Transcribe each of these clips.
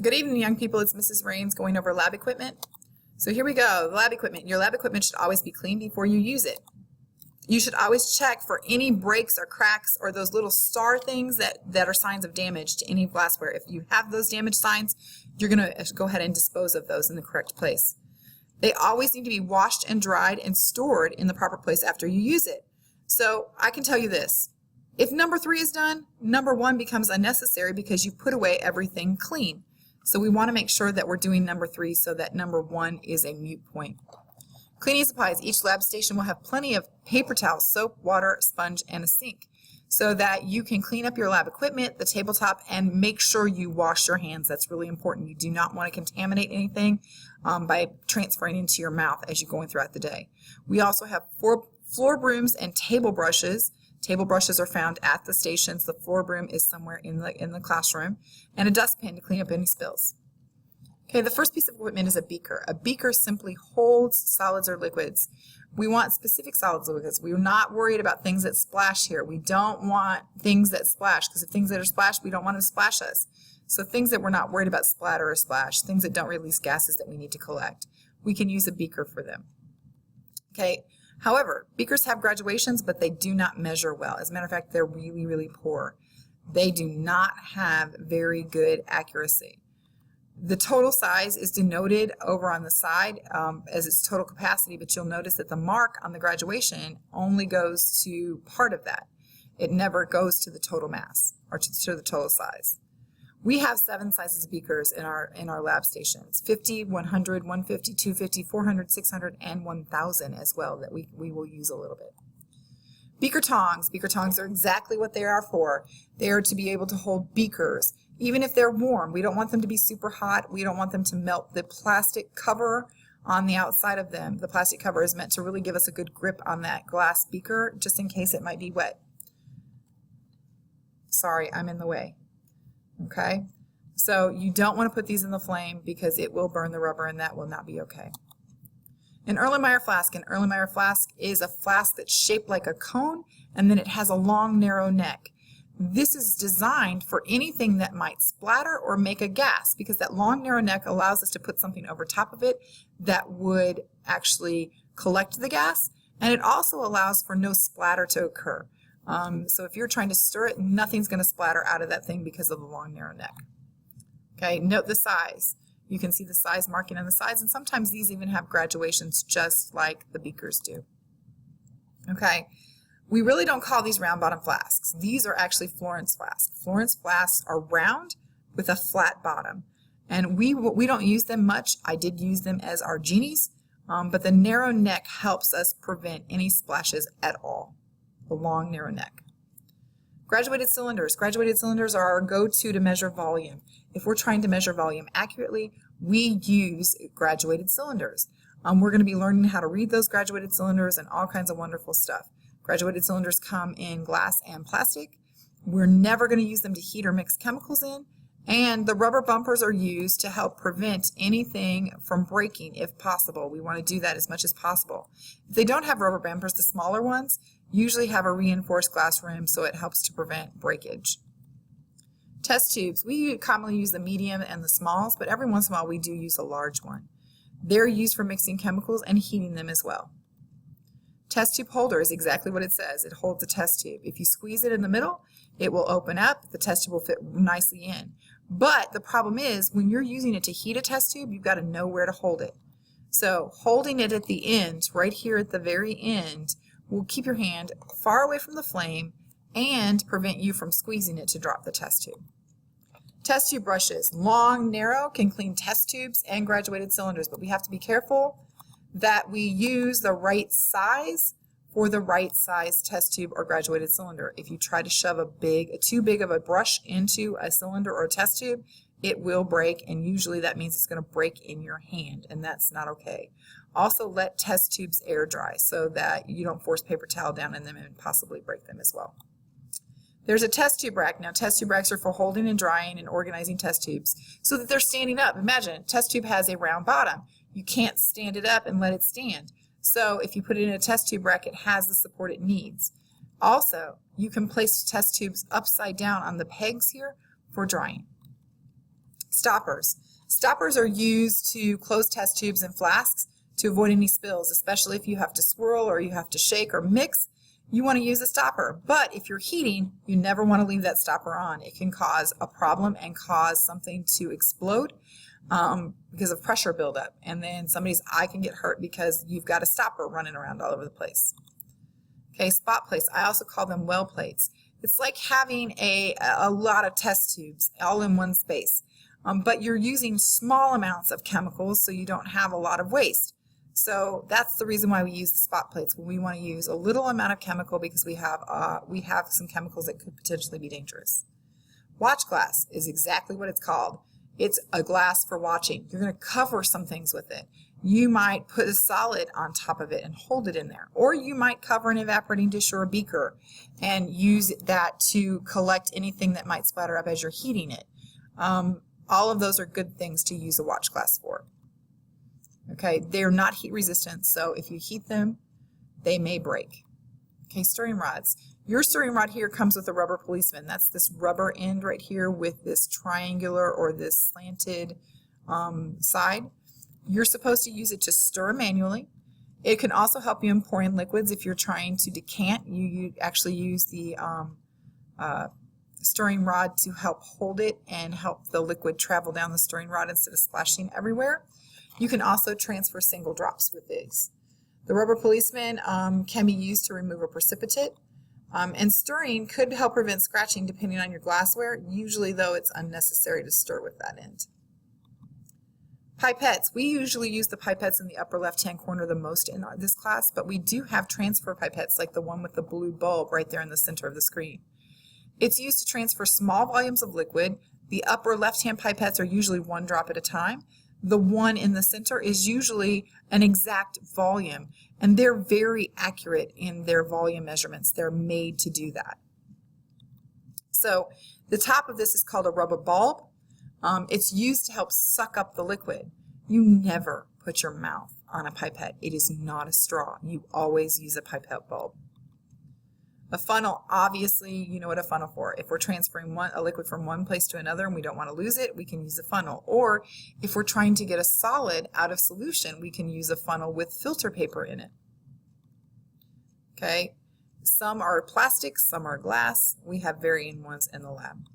Good evening, young people. It's Mrs. Rains going over lab equipment. So here we go. Lab equipment. Your lab equipment should always be clean before you use it. You should always check for any breaks or cracks or those little star things that are signs of damage to any glassware. If you have those damage signs, you're going to go ahead and dispose of those in the correct place. They always need to be washed and dried and stored in the proper place after you use it. So I can tell you this. If number 3 is done, number 1 becomes unnecessary because you put away everything clean. So we want to make sure that we're doing number 3 so that number 1 is a moot point. Cleaning supplies. Each lab station will have plenty of paper towels, soap, water, sponge, and a sink so that you can clean up your lab equipment, the tabletop, and make sure you wash your hands. That's really important. You do not want to contaminate anything by transferring into your mouth as you're going throughout the day. We also have floor brooms and table brushes. Table brushes are found at the stations. The floor broom is somewhere in the classroom, and a dustpan to clean up any spills. Okay, the first piece of equipment is a beaker. A beaker simply holds solids or liquids. We want specific solids or liquids. We're not worried about things that splash here. We don't want things that splash, because if things that are splashed, we don't want them to splash us. So things that we're not worried about splatter or splash, things that don't release gases that we need to collect, we can use a beaker for them. Okay. However, beakers have graduations, but they do not measure well. As a matter of fact, they're really, really poor. They do not have very good accuracy. The total size is denoted over on the side as its total capacity, but you'll notice that the mark on the graduation only goes to part of that. It never goes to the total mass or to the total size. We have 7 sizes of beakers in our lab stations: 50, 100, 150, 250, 400, 600, and 1,000 as well, that we will use a little bit. Beaker tongs. Beaker tongs are exactly what they are for. They are to be able to hold beakers, even if they're warm. We don't want them to be super hot. We don't want them to melt the plastic cover on the outside of them. The plastic cover is meant to really give us a good grip on that glass beaker, just in case it might be wet. Sorry, I'm in the way. Okay, so you don't want to put these in the flame because it will burn the rubber, and that will not be okay. An Erlenmeyer Flask. An Erlenmeyer Flask is a flask that's shaped like a cone, and then it has a long, narrow neck. This is designed for anything that might splatter or make a gas, because that long, narrow neck allows us to put something over top of it that would actually collect the gas, and it also allows for no splatter to occur. So if you're trying to stir it, nothing's going to splatter out of that thing because of the long, narrow neck. Okay, note the size. You can see the size marking on the sides, and sometimes these even have graduations just like the beakers do. Okay, we really don't call these round bottom flasks. These are actually Florence flasks. Florence flasks are round with a flat bottom, and we don't use them much. I did use them as our genies, but the narrow neck helps us prevent any splashes at all. The long, narrow neck. Graduated cylinders. Graduated cylinders are our go-to to measure volume. If we're trying to measure volume accurately, we use graduated cylinders. We're going to be learning how to read those graduated cylinders and all kinds of wonderful stuff. Graduated cylinders come in glass and plastic. We're never going to use them to heat or mix chemicals in. And the rubber bumpers are used to help prevent anything from breaking if possible. We want to do that as much as possible. If they don't have rubber bumpers, the smaller ones usually have a reinforced glass rim, so it helps to prevent breakage. Test tubes. We commonly use the medium and the smalls, but every once in a while we do use a large one. They're used for mixing chemicals and heating them as well. Test tube holder is exactly what it says. It holds a test tube. If you squeeze it in the middle, it will open up. The test tube will fit nicely in. But the problem is, when you're using it to heat a test tube, you've got to know where to hold it. So holding it at the end, right here at the very end, will keep your hand far away from the flame and prevent you from squeezing it to drop the test tube. Test tube brushes. Long, narrow, can clean test tubes and graduated cylinders, but we have to be careful that we use the right size for the right size test tube or graduated cylinder. If you try to shove too big of a brush into a cylinder or a test tube, it will break, and usually that means it's going to break in your hand, and that's not okay. Also, let test tubes air dry so that you don't force paper towel down in them and possibly break them as well. There's a test tube rack. Now, test tube racks are for holding and drying and organizing test tubes so that they're standing up. Imagine, a test tube has a round bottom. You can't stand it up and let it stand. So if you put it in a test tube rack, it has the support it needs. Also, you can place test tubes upside down on the pegs here for drying. Stoppers. Stoppers are used to close test tubes and flasks to avoid any spills, especially if you have to swirl or you have to shake or mix. You want to use a stopper, but if you're heating, you never want to leave that stopper on. It can cause a problem and cause something to explode because of pressure buildup, and then somebody's eye can get hurt because you've got a stopper running around all over the place. Okay, spot plates. I also call them well plates. It's like having a lot of test tubes all in one space, but you're using small amounts of chemicals so you don't have a lot of waste. So that's the reason why we use the spot plates, when we want to use a little amount of chemical because we have some chemicals that could potentially be dangerous. Watch glass is exactly what it's called. It's a glass for watching. You're going to cover some things with it. You might put a solid on top of it and hold it in there, or you might cover an evaporating dish or a beaker and use that to collect anything that might splatter up as you're heating it. All of those are good things to use a watch glass for. Okay, they're not heat resistant, so if you heat them, they may break. Okay, stirring rods. Your stirring rod here comes with a rubber policeman. That's this rubber end right here with this triangular or this slanted side. You're supposed to use it to stir manually. It can also help you in pouring liquids. If you're trying to decant, you actually use the stirring rod to help hold it and help the liquid travel down the stirring rod instead of splashing everywhere. You can also transfer single drops with these. The rubber policeman can be used to remove a precipitate, and stirring could help prevent scratching depending on your glassware. Usually, though, it's unnecessary to stir with that end. Pipettes. We usually use the pipettes in the upper left-hand corner the most in this class, but we do have transfer pipettes like the one with the blue bulb right there in the center of the screen. It's used to transfer small volumes of liquid. The upper left-hand pipettes are usually 1 drop at a time. The one in the center is usually an exact volume, and they're very accurate in their volume measurements. They're made to do that. So the top of this is called a rubber bulb. It's used to help suck up the liquid. You never put your mouth on a pipette. It is not a straw. You always use a pipette bulb. A funnel, obviously, you know what a funnel for. If we're transferring a liquid from one place to another and we don't want to lose it, we can use a funnel. Or if we're trying to get a solid out of solution, we can use a funnel with filter paper in it. Okay, some are plastic, some are glass. We have varying ones in the lab.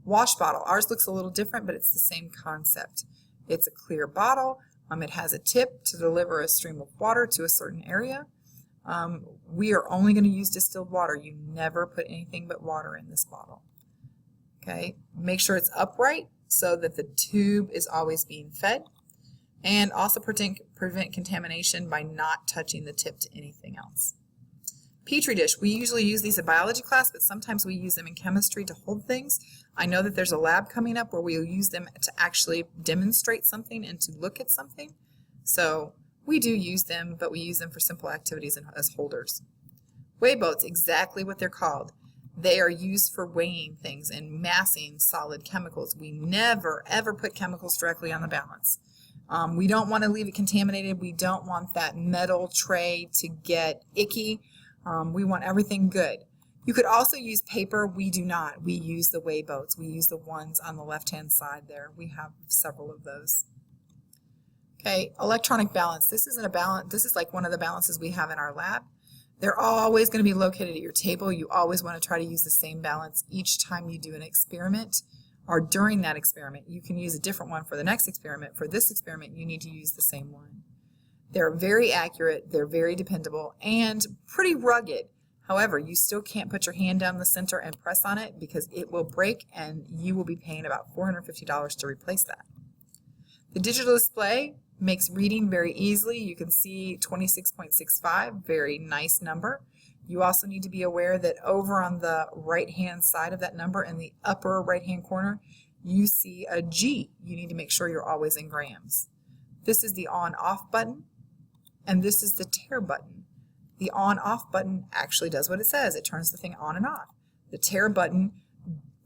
Wash bottle. Ours looks a little different, but it's the same concept. It's a clear bottle. It has a tip to deliver a stream of water to a certain area. We are only going to use distilled water. You never put anything but water in this bottle. Okay, make sure it's upright so that the tube is always being fed, and also prevent contamination by not touching the tip to anything else. Petri dish. We usually use these in biology class, but sometimes we use them in chemistry to hold things. I know that there's a lab coming up where we'll use them to actually demonstrate something and to look at something. So we do use them, but we use them for simple activities and as holders. Weigh boats, exactly what they're called. They are used for weighing things and massing solid chemicals. We never, ever put chemicals directly on the balance. We don't want to leave it contaminated. We don't want that metal tray to get icky. We want everything good. You could also use paper. We do not. We use the weigh boats. We use the ones on the left-hand side there. We have several of those. Okay, electronic balance. This isn't a balance. This is like one of the balances we have in our lab. They're always going to be located at your table. You always want to try to use the same balance each time you do an experiment, or during that experiment. You can use a different one for the next experiment. For this experiment, you need to use the same one. They're very accurate, they're very dependable, and pretty rugged. However, you still can't put your hand down the center and press on it because it will break and you will be paying about $450 to replace that. The digital display makes reading very easily. You can see 26.65, very nice number. You also need to be aware that over on the right-hand side of that number in the upper right-hand corner, you see a G. You need to make sure you're always in grams. This is the on-off button, and this is the tare button. The on-off button actually does what it says. It turns the thing on and off. The tare button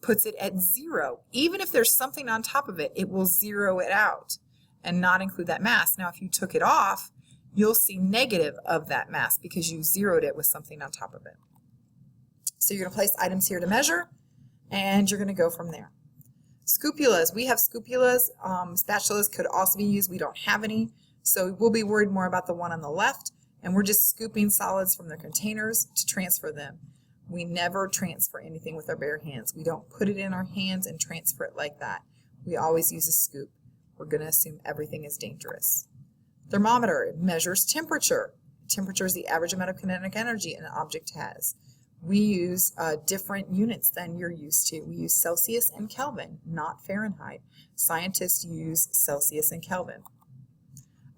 puts it at 0. Even if there's something on top of it, it will zero it out and not include that mass. Now, if you took it off, you'll see negative of that mass because you zeroed it with something on top of it. So you're going to place items here to measure, and you're going to go from there. Scupulas, we have scupulas. Spatulas could also be used. We don't have any, so we'll be worried more about the one on the left, and we're just scooping solids from the containers to transfer them. We never transfer anything with our bare hands. We don't put it in our hands and transfer it like that. We always use a scoop. We're going to assume everything is dangerous. Thermometer, it measures temperature. Temperature is the average amount of kinetic energy an object has. We use different units than you're used to. We use Celsius and Kelvin, not Fahrenheit. Scientists use Celsius and Kelvin.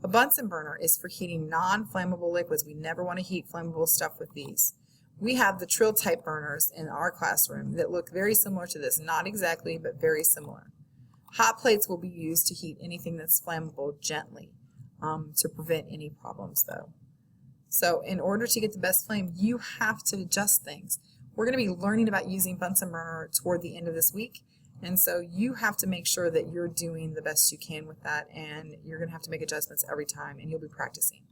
A Bunsen burner is for heating non-flammable liquids. We never want to heat flammable stuff with these. We have the Trill type burners in our classroom that look very similar to this. Not exactly, but very similar. Hot plates will be used to heat anything that's flammable gently to prevent any problems though. So in order to get the best flame, you have to adjust things. We're going to be learning about using Bunsen burner toward the end of this week, and so you have to make sure that you're doing the best you can with that, and you're going to have to make adjustments every time, and you'll be practicing.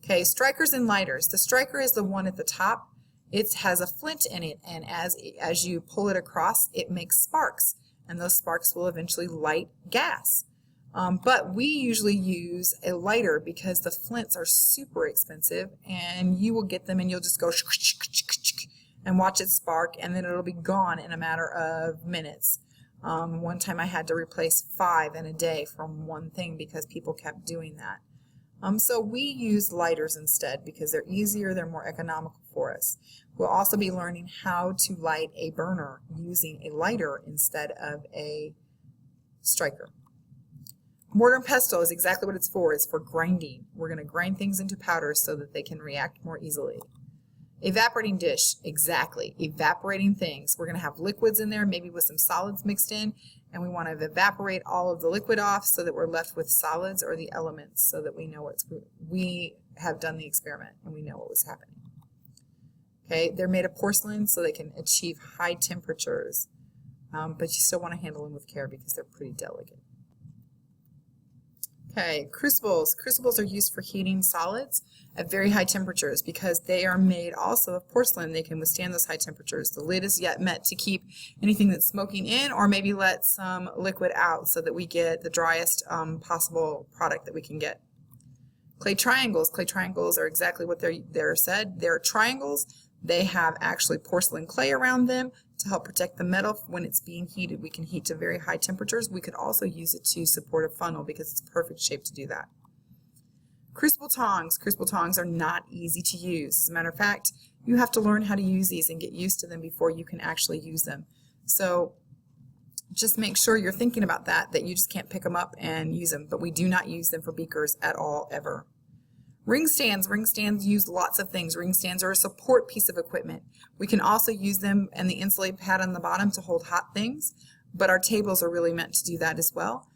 Okay, strikers and lighters. The striker is the one at the top. It has a flint in it, and as you pull it across, it makes sparks, and those sparks will eventually light gas. But we usually use a lighter because the flints are super expensive, and you will get them and you'll just go and watch it spark, and then it'll be gone in a matter of minutes. One time I had to replace 5 in a day from one thing because people kept doing that. So we use lighters instead because they're easier, they're more economical for us. We'll also be learning how to light a burner using a lighter instead of a striker. Mortar and pestle is exactly what it's for. It's for grinding. We're going to grind things into powder so that they can react more easily. Evaporating dish, exactly. Evaporating things. We're going to have liquids in there, maybe with some solids mixed in, and we want to evaporate all of the liquid off so that we're left with solids or the elements so that we know we have done the experiment and we know what was happening. Okay, they're made of porcelain so they can achieve high temperatures, but you still want to handle them with care because they're pretty delicate. Okay, crucibles. Crucibles are used for heating solids at very high temperatures because they are made also of porcelain. They can withstand those high temperatures. The lid is yet meant to keep anything that's smoking in or maybe let some liquid out so that we get the driest possible product that we can get. Clay triangles. Clay triangles are exactly what they're said. They're triangles. They have actually porcelain clay around them to help protect the metal when it's being heated. We can heat to very high temperatures. We could also use it to support a funnel because it's a perfect shape to do that. Crucible tongs. Crucible tongs are not easy to use. As a matter of fact, you have to learn how to use these and get used to them before you can actually use them. So just make sure you're thinking about that you just can't pick them up and use them. But we do not use them for beakers at all, ever. Ring stands. Ring stands use lots of things. Ring stands are a support piece of equipment. We can also use them and the insulated pad on the bottom to hold hot things, but our tables are really meant to do that as well.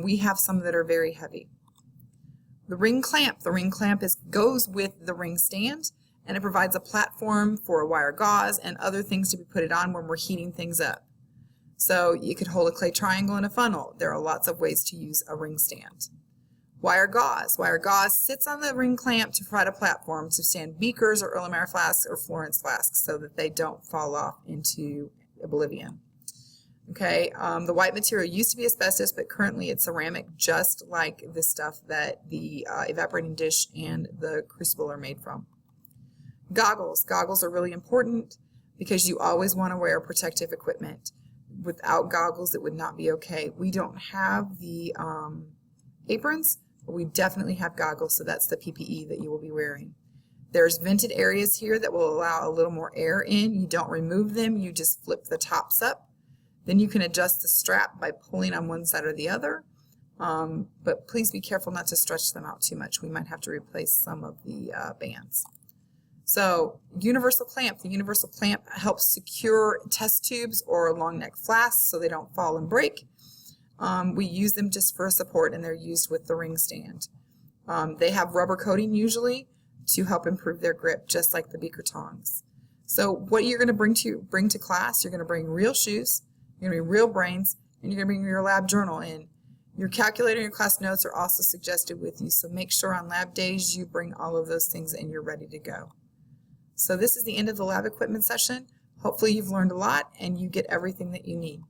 We have some that are very heavy. The ring clamp. The ring clamp goes with the ring stand, and it provides a platform for a wire gauze and other things to be put it on when we're heating things up. So you could hold a clay triangle in a funnel. There are lots of ways to use a ring stand. Wire gauze. Wire gauze sits on the ring clamp to provide a platform to stand beakers or Erlenmeyer Flasks or Florence Flasks so that they don't fall off into oblivion. Okay, the white material used to be asbestos, but currently it's ceramic, just like the stuff that the evaporating dish and the crucible are made from. Goggles. Goggles are really important because you always want to wear protective equipment. Without goggles, it would not be okay. We don't have the aprons, but we definitely have goggles, so that's the PPE that you will be wearing. There's vented areas here that will allow a little more air in. You don't remove them, you just flip the tops up. Then you can adjust the strap by pulling on one side or the other, but please be careful not to stretch them out too much. We might have to replace some of the bands. So universal clamp. The universal clamp helps secure test tubes or long neck flasks so they don't fall and break. We use them just for support, and they're used with the ring stand. They have rubber coating usually to help improve their grip, just like the beaker tongs. So what you're going to bring to class, you're going to bring real shoes, you're going to bring real brains, and you're going to bring your lab journal in. Your calculator and your class notes are also suggested with you, so make sure on lab days you bring all of those things and you're ready to go. So this is the end of the lab equipment session. Hopefully you've learned a lot and you get everything that you need.